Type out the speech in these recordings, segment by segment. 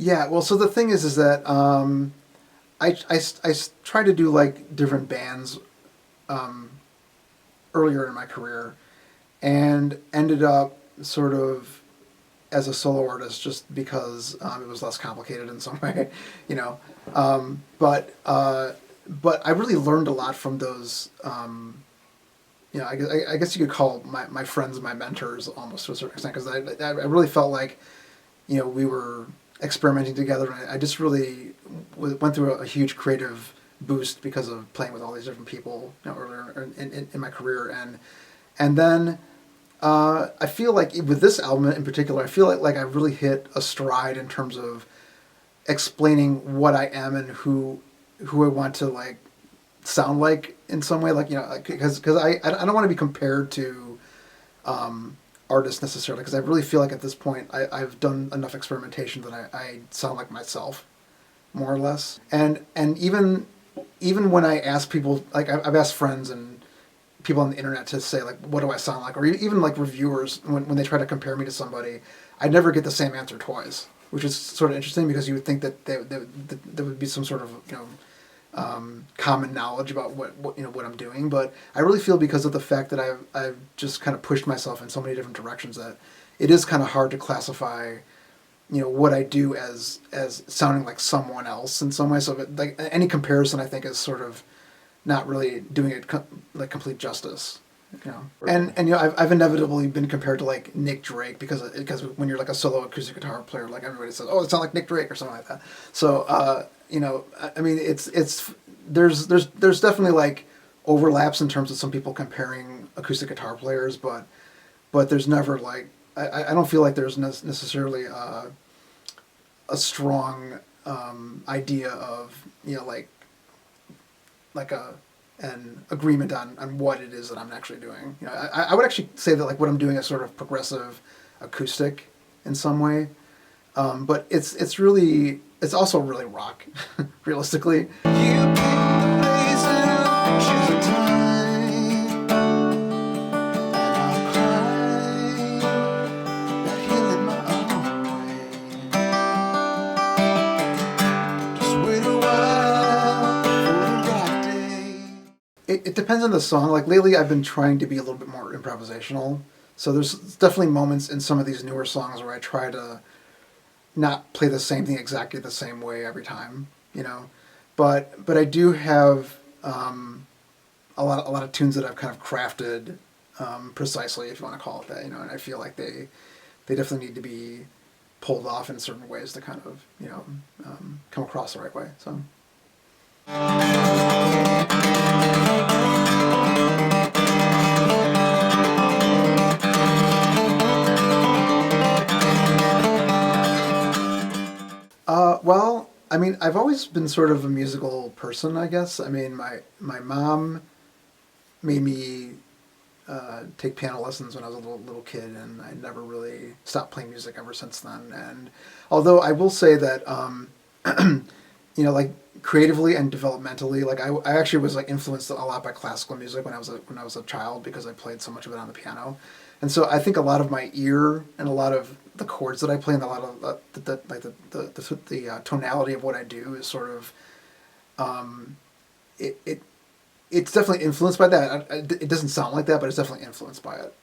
Yeah, well, so the thing is that I tried to do like different bands um, earlier in my career and ended up sort of as a solo artist just because it was less complicated in some way, you know. But I really learned a lot from those. I guess you could call my friends my mentors almost to a certain extent because I really felt like we were experimenting together, and I just really went through a huge creative boost because of playing with all these different people earlier in my career, and then I feel like with this album in particular, I feel like I really hit a stride in terms of explaining what I am and who I want to like sound like in some way, like because I don't want to be compared to artists necessarily, because I really feel like at this point I've done enough experimentation that I sound like myself more or less, and even when I ask people, like I've asked friends and people on the internet to say like what do I sound like, or even like reviewers when they try to compare me to somebody, I never get the same answer twice, which is sort of interesting because you would think that there would be some sort of common knowledge about what I'm doing, but I really feel because of the fact that I've just kind of pushed myself in so many different directions that it is kind of hard to classify what I do as sounding like someone else in some way. So like any comparison, I think is sort of not really doing it like complete justice. And I've inevitably been compared to like Nick Drake because when you're like a solo acoustic guitar player, like everybody says, oh, it sounds like Nick Drake or something like that. So I mean it's there's definitely like overlaps in terms of some people comparing acoustic guitar players, but there's never like I don't feel like there's necessarily a strong idea of like an agreement on what it is that I'm actually doing. I would actually say that like what I'm doing is sort of progressive acoustic in some way, but it's also really rock, realistically. You pick the place and I'll choose a time, and I'll cry that healing my own way. Just wait a while for the right day. It depends on the song. Like lately, I've been trying to be a little bit more improvisational. So there's definitely moments in some of these newer songs where I try to not play the same thing exactly the same way every time, But I do have a lot of tunes that I've kind of crafted precisely, if you want to call it that, And I feel like they definitely need to be pulled off in certain ways to kind of come across the right way. So. Well, I mean, I've always been sort of a musical person, I guess. I mean, my mom made me take piano lessons when I was a little kid, and I never really stopped playing music ever since then. And although I will say that, like creatively and developmentally, like I actually was like influenced a lot by classical music when I was a child because I played so much of it on the piano, and so I think a lot of my ear and a lot of the chords that I play and a lot of the tonality of what I do is sort of it's definitely influenced by that. It doesn't sound like that, but it's definitely influenced by it.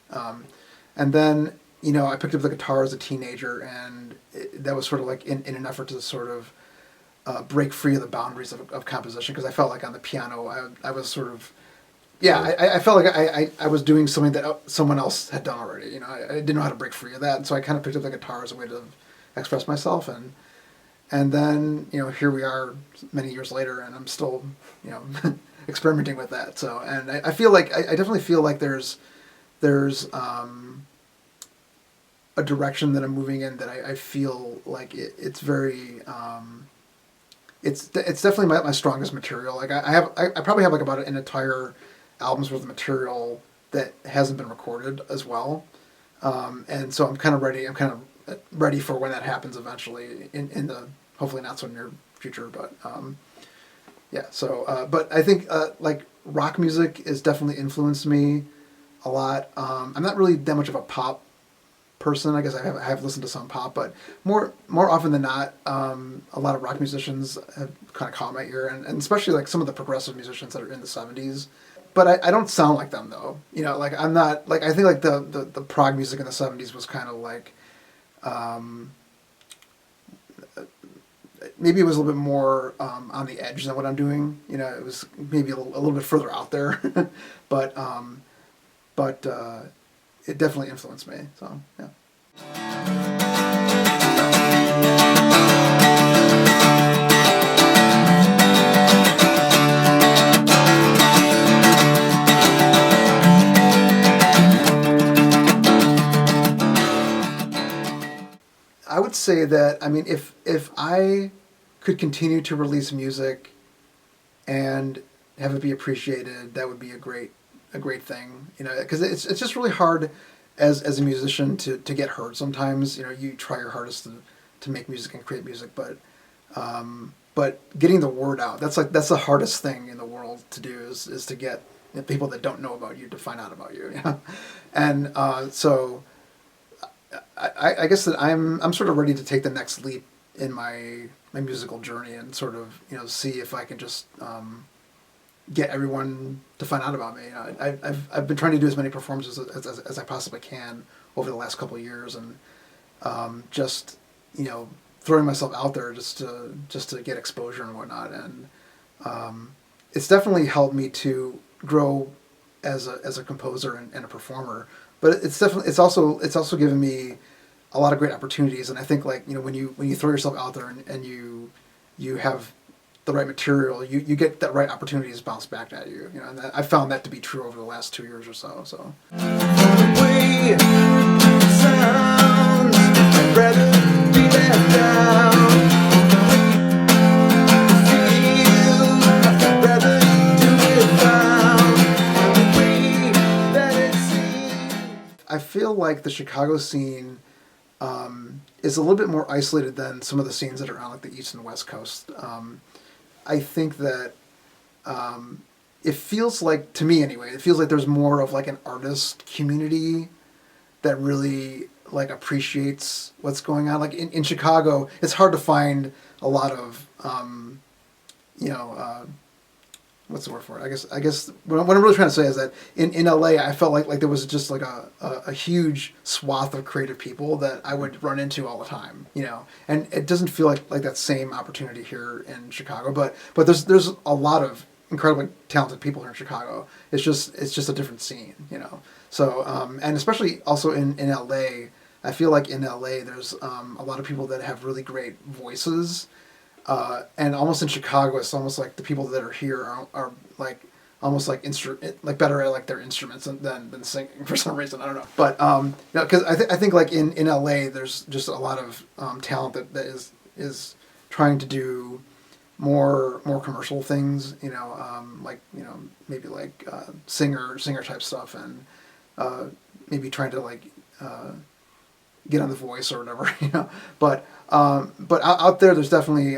And then I picked up the guitar as a teenager, and that was sort of like in an effort to sort of break free of the boundaries of composition, because I felt like on the piano I was sort of I felt like I was doing something that someone else had done already. I didn't know how to break free of that, and so I kind of picked up the guitar as a way to express myself, and then here we are many years later, and I'm still experimenting with that. So, and I feel like I definitely feel like there's a direction that I'm moving in that I feel like it's very it's definitely my strongest material. Like I probably have like about an entire album's worth of material that hasn't been recorded as well, and so I'm kind of ready for when that happens eventually in the hopefully not so near future, but yeah. So but I think like rock music has definitely influenced me a lot. I'm not really that much of a pop person. I guess I have listened to some pop, but more often than not, a lot of rock musicians have kind of caught my ear, and especially like some of the progressive musicians that are in the '70s. But I don't sound like them though. You know, like I'm not like I think like the prog music in the '70s was kind of like. Maybe it was a little bit more on the edge than what I'm doing. You know, it was maybe a little bit further out there, but it definitely influenced me. So yeah. I would say that, I mean, if I could continue to release music and have it be appreciated, that would be a great thing. You know, because it's just really hard as a musician to get heard. Sometimes, you know, you try your hardest to make music and create music, but getting the word out, that's the hardest thing in the world to do is to get people that don't know about you to find out about you. You know? And so. I guess that I'm sort of ready to take the next leap in my musical journey and sort of, you know, see if I can just get everyone to find out about me. You know, I've been trying to do as many performances as I possibly can over the last couple of years, and just, you know, throwing myself out there just to get exposure and whatnot. And it's definitely helped me to grow as a composer and a performer. But it's also given me a lot of great opportunities, and I think, like, you know, when you throw yourself out there and you have the right material, you get that right opportunities bounced back at you. You know, and I found that to be true over the last 2 years or so. So. I feel like the Chicago scene is a little bit more isolated than some of the scenes that are on like the East and West Coast. I think that it feels like, to me anyway, it feels like there's more of like an artist community that really like appreciates what's going on. Like in Chicago, it's hard to find a lot of you know. What's the word for it? I guess what I'm really trying to say is that in LA, I felt like there was just like a huge swath of creative people that I would run into all the time, you know. And it doesn't feel like that same opportunity here in Chicago, but there's a lot of incredibly talented people here in Chicago. It's just a different scene, you know. So and especially also in LA, I feel like in LA there's a lot of people that have really great voices. And almost in Chicago, it's almost like the people that are here are like almost like better at like their instruments than singing for some reason. I don't know, but you know, because I think like in LA, there's just a lot of talent that is trying to do more commercial things. You know, like, you know, maybe like singer type stuff, and maybe trying to like get on The Voice or whatever. You know, but out there, there's definitely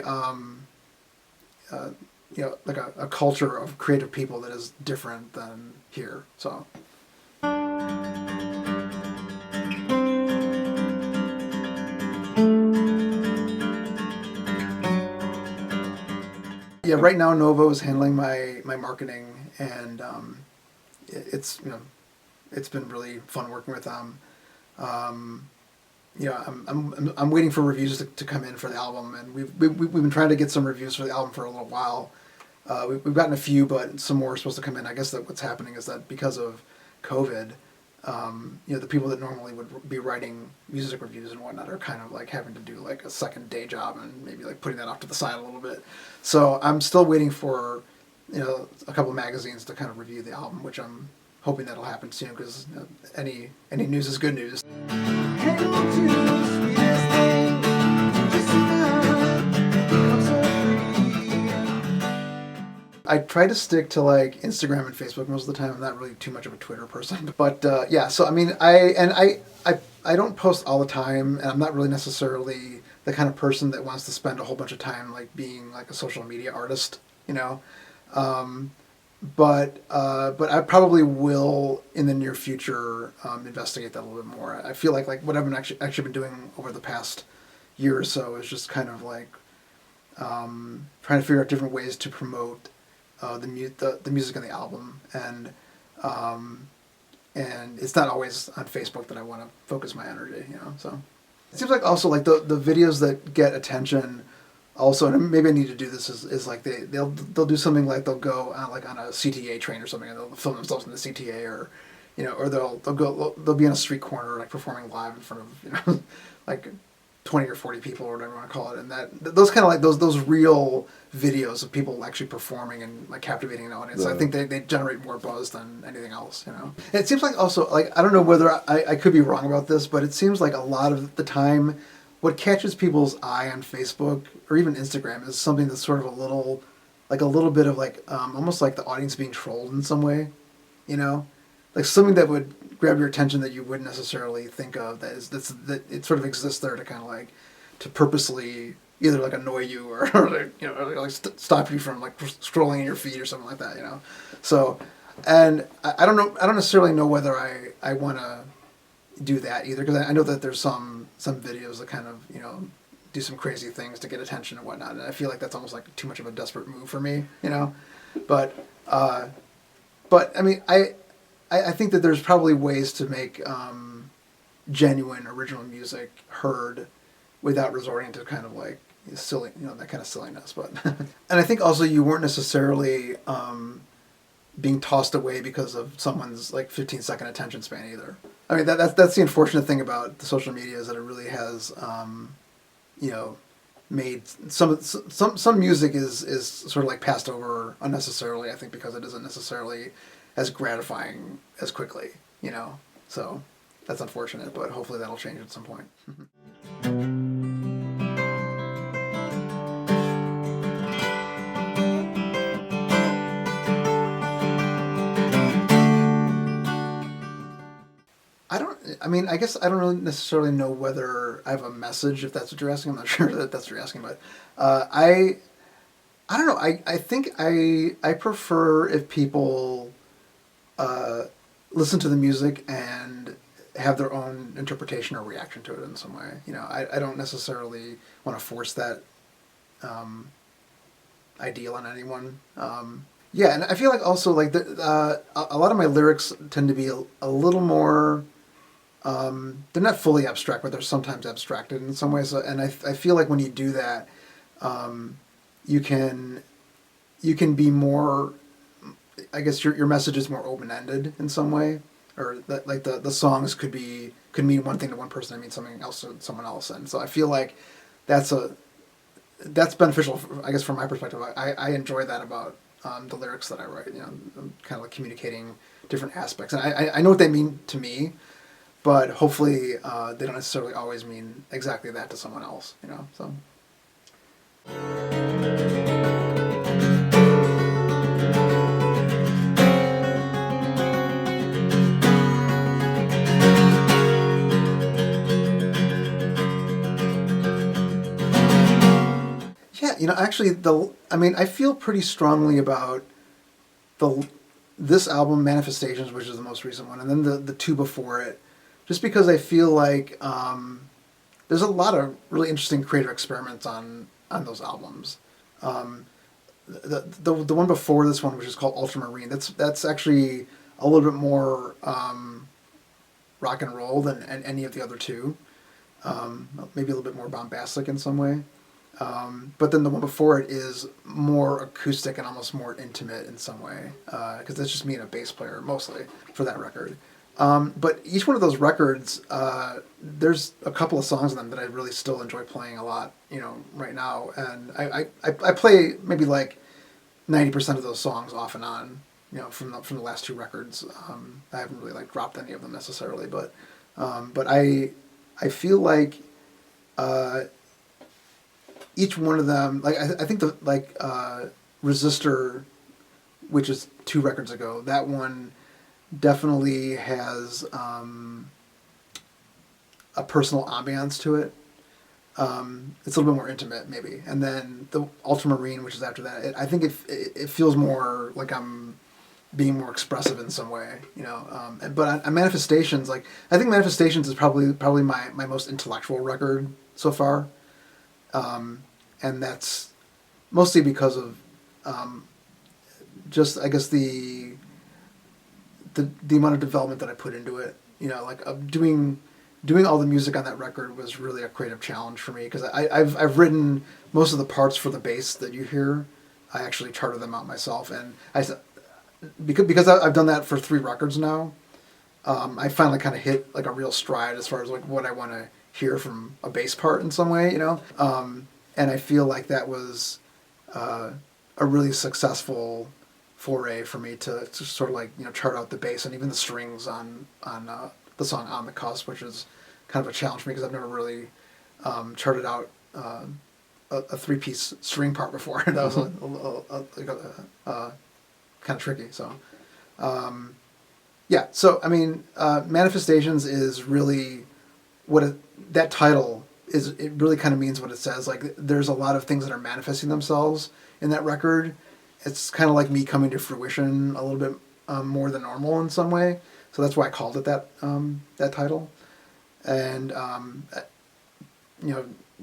you know, like a culture of creative people that is different than here. So. Yeah, right now Novo is handling my marketing, and it's, you know, it's been really fun working with them. You know, I'm waiting for reviews to come in for the album, and we've been trying to get some reviews for the album for a little while. We've gotten a few, but some more are supposed to come in. I guess that what's happening is that because of COVID, you know, the people that normally would be writing music reviews and whatnot are kind of like having to do like a second day job and maybe like putting that off to the side a little bit. So I'm still waiting for, you know, a couple of magazines to kind of review the album, which I'm hoping that'll happen soon, because, you know, any news is good news. I try to stick to like Instagram and Facebook most of the time. I'm not really too much of a Twitter person, but yeah. So I mean, I don't post all the time, and I'm not really necessarily the kind of person that wants to spend a whole bunch of time like being like a social media artist, you know. but I probably will in the near future investigate that a little bit more. I feel like what I've been actually been doing over the past year or so is just kind of like trying to figure out different ways to promote the music and the album, and it's not always on Facebook that I want to focus my energy, you know. So it seems like also like the videos that get attention also, and maybe I need to do this, is like they'll do something like they'll go on like on a CTA train or something, and they'll film themselves in the CTA, or you know, or they'll be on a street corner like performing live in front of, you know, like 20 or 40 people or whatever you want to call it, and those kind of like those real videos of people actually performing and like captivating an audience. I think they generate more buzz than anything else, you know. And it seems like also, like, I don't know whether I could be wrong about this, but it seems like a lot of the time what catches people's eye on Facebook or even Instagram is something that's sort of a little bit of like almost like the audience being trolled in some way, you know, like something that would grab your attention that you wouldn't necessarily think of, that it sort of exists there to kind of like to purposely either like annoy you or you know, like stop you from like scrolling in your feed or something like that, you know. So, and I don't necessarily know whether I want to do that either, because I know that there's some videos that kind of, you know, do some crazy things to get attention and whatnot, and I feel like that's almost like too much of a desperate move for me, you know. But I mean, I think that there's probably ways to make genuine original music heard without resorting to kind of like silly, you know, that kind of silliness. But and I think also you weren't necessarily being tossed away because of someone's like 15-second attention span either. I mean, that's the unfortunate thing about the social media, is that it really has you know, made some music is sort of like passed over unnecessarily, I think, because it isn't necessarily as gratifying as quickly, you know. So that's unfortunate, but hopefully that'll change at some point. I mean, I guess I don't really necessarily know whether I have a message, if that's what you're asking. I'm not sure that that's what you're asking, but I don't know. I think I prefer if people listen to the music and have their own interpretation or reaction to it in some way. You know, I don't necessarily want to force that ideal on anyone. Yeah, and I feel like also like a lot of my lyrics tend to be a little more. They're not fully abstract, but they're sometimes abstracted in some ways. And I feel like when you do that, you can be more. I guess your message is more open ended in some way, or that like the songs could mean one thing to one person and mean something else to someone else. And so I feel like that's beneficial, I guess, from my perspective. I enjoy that about the lyrics that I write. You know, I'm kind of like communicating different aspects, and I know what they mean to me. But hopefully, they don't necessarily always mean exactly that to someone else, you know. So. Yeah, you know, actually, I mean, I feel pretty strongly about this album, Manifestations, which is the most recent one, and then the two before it. Just because I feel like there's a lot of really interesting creative experiments on those albums. The one before this one, which is called Ultramarine, that's actually a little bit more rock and roll than any of the other two. Maybe a little bit more bombastic in some way. But then the one before it is more acoustic and almost more intimate in some way, because that's just me and a bass player mostly for that record. But each one of those records, there's a couple of songs on them that I really still enjoy playing a lot, you know, right now. And I play maybe like 90% of those songs off and on, you know, from the last two records. I haven't really like dropped any of them necessarily, but I feel like each one of them, like I think the like Resistor, which is 2 records ago, that one definitely has a personal ambiance to it. It's a little bit more intimate, maybe. And then the Ultramarine, which is after that, I think it feels more like I'm being more expressive in some way, but on Manifestations, like I think Manifestations is probably my most intellectual record so far, and that's mostly because of just I guess the amount of development that I put into it. Like doing all the music on that record was really a creative challenge for me because I've written most of the parts for the bass that you hear. I actually charted them out myself, and because I've done that for 3 records now. I finally kind of hit like a real stride as far as like what I want to hear from a bass part in some way, and I feel like that was a really successful foray for me to sort of like chart out the bass and even the strings on the song On the Cusp, which is kind of a challenge for me because I've never really charted out a 3-piece string part before. That was kind of tricky. So yeah, so I mean, Manifestations is really that title is. It really kind of means what it says. Like there's a lot of things that are manifesting themselves in that record. It's kind of like me coming to fruition a little bit more than normal in some way. So that's why I called it that title. And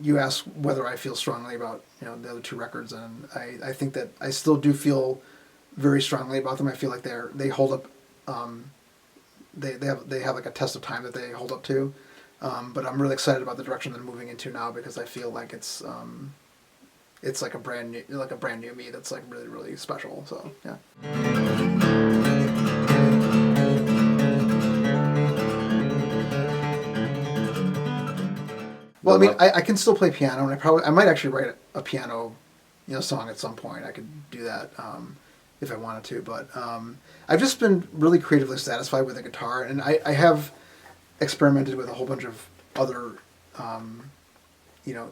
you asked whether I feel strongly about the other 2 records, and I think that I still do feel very strongly about them. I feel like they hold up. They have like a test of time that they hold up to. But I'm really excited about the direction they're moving into now because I feel like it's like a brand new me that's like really, really special. So yeah. Well, I mean, I can still play piano, and I might actually write a piano, song at some point. I could do that if I wanted to, but I've just been really creatively satisfied with the guitar, and I have experimented with a whole bunch of other,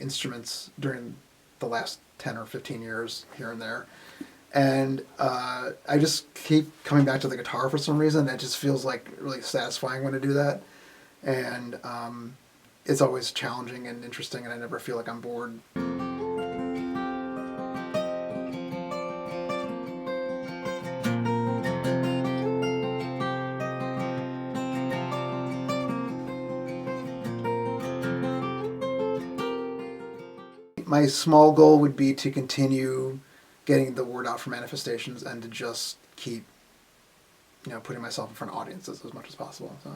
instruments during the last 10 or 15 years here and there, and I just keep coming back to the guitar for some reason. It just feels like really satisfying when I do that, and it's always challenging and interesting, and I never feel like I'm bored. My small goal would be to continue getting the word out for Manifestations and to just keep, putting myself in front of audiences as much as possible. So.